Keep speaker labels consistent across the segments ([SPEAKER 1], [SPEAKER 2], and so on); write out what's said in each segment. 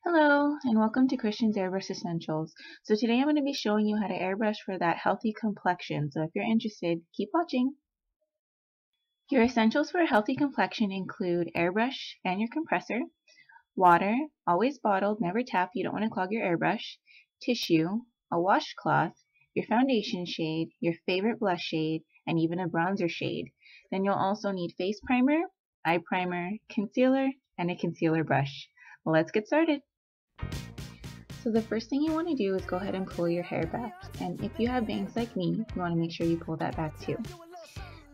[SPEAKER 1] Hello, and welcome to Christian's Airbrush Essentials. So today I'm going to be showing you how to airbrush for that healthy complexion. So if you're interested, keep watching. Your essentials for a healthy complexion include airbrush and your compressor, water, always bottled, never tap, you don't want to clog your airbrush, tissue, a washcloth, your foundation shade, your favorite blush shade, and even a bronzer shade. Then you'll also need face primer, eye primer, concealer, and a concealer brush. Let's get started. So the first thing you want to do is go ahead and pull your hair back, and if you have bangs like me, you want to make sure you pull that back too.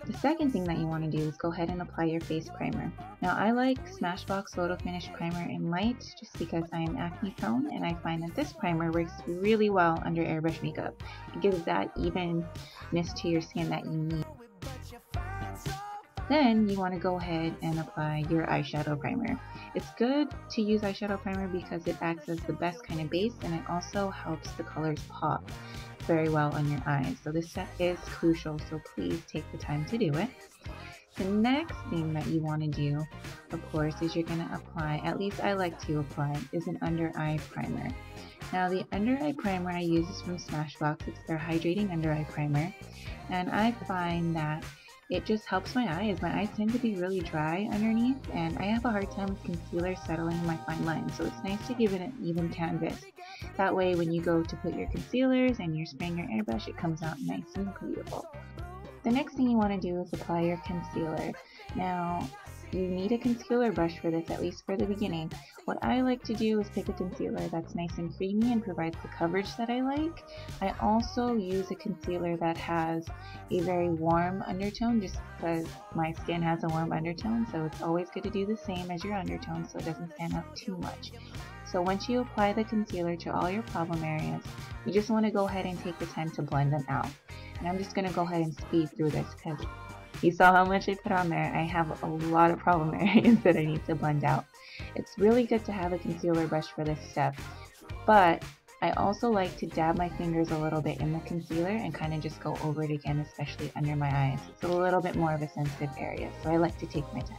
[SPEAKER 1] The second thing that you want to do is go ahead and apply your face primer. Now I like Smashbox Photo Finish Primer in light just because I am acne prone, and I find that this primer works really well under airbrush makeup. It gives that evenness to your skin that you need. Then you want to go ahead and apply your eyeshadow primer. It's good to use eyeshadow primer because it acts as the best kind of base, and it also helps the colors pop very well on your eyes. So this step is crucial, so please take the time to do it. The next thing that you want to do, of course, is you're going to apply, at least I like to apply, is an under eye primer. Now the under eye primer I use is from Smashbox. It's their Hydrating Under Eye Primer, and I find that it just helps my eyes. My eyes tend to be really dry underneath, and I have a hard time with concealer settling in my fine lines, so it's nice to give it an even canvas. That way when you go to put your concealers and you're spraying your airbrush, it comes out nice and beautiful. The next thing you want to do is apply your concealer. Now, you need a concealer brush for this, at least for the beginning. What I like to do is pick a concealer that's nice and creamy and provides the coverage that I like. I also use a concealer that has a very warm undertone just because my skin has a warm undertone, so it's always good to do the same as your undertone so it doesn't stand out too much. So once you apply the concealer to all your problem areas, you just want to go ahead and take the time to blend them out. And I'm just going to go ahead and speed through this because you saw how much I put on there. I have a lot of problem areas that I need to blend out. It's really good to have a concealer brush for this step, but I also like to dab my fingers a little bit in the concealer and kind of just go over it again, especially under my eyes. It's a little bit more of a sensitive area, so I like to take my time.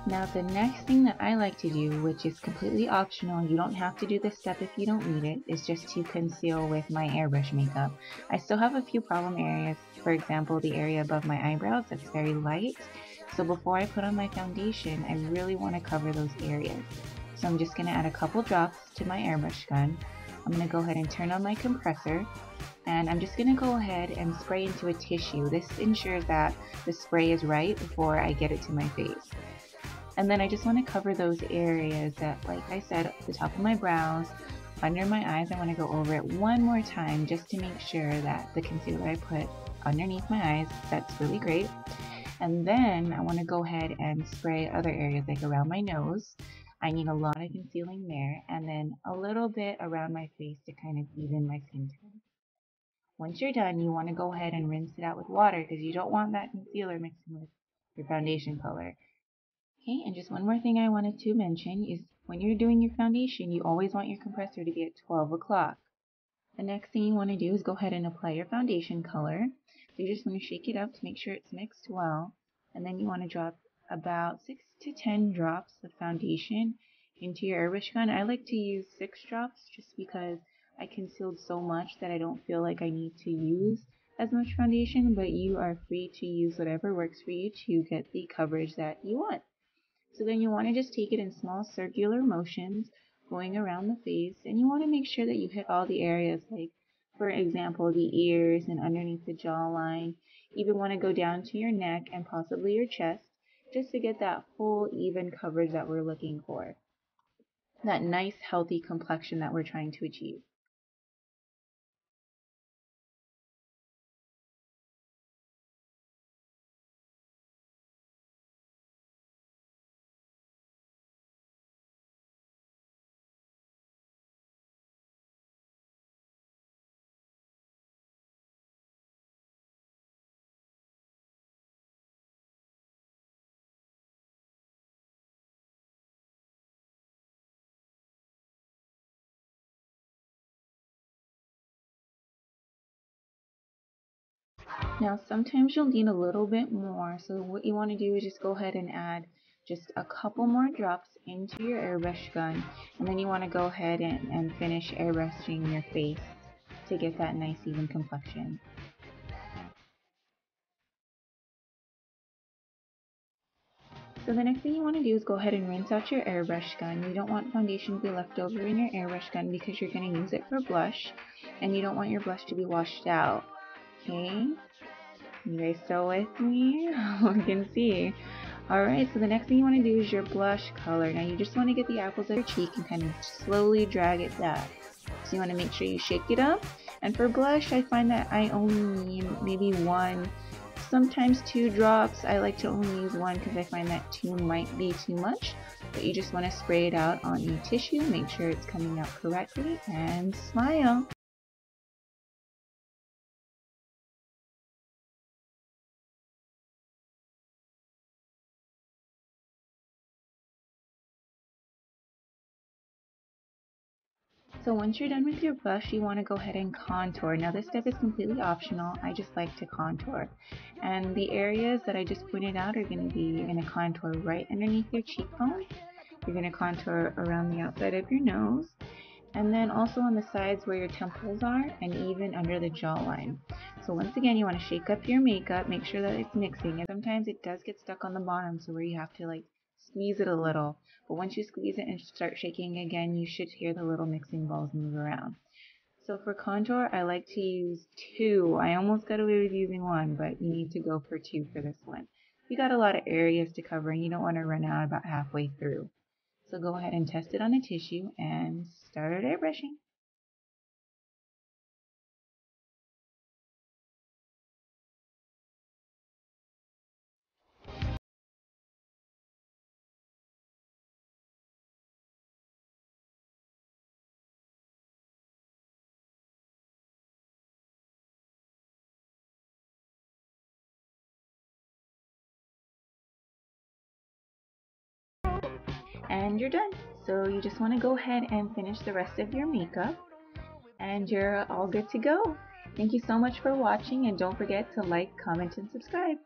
[SPEAKER 1] Now the next thing that I like to do, which is completely optional, you don't have to do this step if you don't need it, is just to conceal with my airbrush makeup. I still have a few problem areas, for example the area above my eyebrows that's very light, so before I put on my foundation I really want to cover those areas. So I'm just going to add a couple drops to my airbrush gun. I'm going to go ahead and turn on my compressor, and I'm just going to go ahead and spray into a tissue. This ensures that the spray is right before I get it to my face. And then I just want to cover those areas that, like I said, at the top of my brows, under my eyes. I want to go over it one more time just to make sure that the concealer I put underneath my eyes, that's really great. And then I want to go ahead and spray other areas like around my nose. I need a lot of concealing there, and then a little bit around my face to kind of even my skin tone. Once you're done, you want to go ahead and rinse it out with water because you don't want that concealer mixing with your foundation color. Okay, and just one more thing I wanted to mention is when you're doing your foundation, you always want your compressor to be at 12 o'clock. The next thing you want to do is go ahead and apply your foundation color. So you just want to shake it up to make sure it's mixed well, and then you want to drop about 6 to 10 drops of foundation into your airbrush gun. I like to use 6 drops just because I concealed so much that I don't feel like I need to use as much foundation, but you are free to use whatever works for you to get the coverage that you want. So then you want to just take it in small circular motions going around the face, and you want to make sure that you hit all the areas, like for example the ears and underneath the jawline. You even want to go down to your neck and possibly your chest just to get that full even coverage that we're looking for. That nice healthy complexion that we're trying to achieve. Now sometimes you'll need a little bit more, so what you want to do is just go ahead and add just a couple more drops into your airbrush gun, and then you want to go ahead and finish airbrushing your face to get that nice even complexion. So the next thing you want to do is go ahead and rinse out your airbrush gun. You don't want foundation to be left over in your airbrush gun because you're going to use it for blush, and you don't want your blush to be washed out. Okay? You guys still with me? I can see. Alright, so the next thing you want to do is your blush color. Now you just want to get the apples of your cheek and kind of slowly drag it back. So you want to make sure you shake it up. And for blush, I find that I only need maybe one, sometimes 2 drops. I like to only use 1 because I find that 2 might be too much. But you just want to spray it out on a tissue, make sure it's coming out correctly, and smile. So once you're done with your blush, you want to go ahead and contour. Now this step is completely optional. I just like to contour. And the areas that I just pointed out are going to be, you're going to contour right underneath your cheekbone. You're going to contour around the outside of your nose. And then also on the sides where your temples are, and even under the jawline. So once again, you want to shake up your makeup, make sure that it's mixing. And sometimes it does get stuck on the bottom, so where you have to like squeeze it a little. But once you squeeze it and start shaking again, you should hear the little mixing balls move around. So for contour, I like to use 2. I almost got away with using 1, but you need to go for 2 for this one. You got a lot of areas to cover and you don't want to run out about halfway through. So go ahead and test it on a tissue and start airbrushing. And you're done. So you just want to go ahead and finish the rest of your makeup and you're all good to go. Thank you so much for watching, and don't forget to like, comment, and subscribe.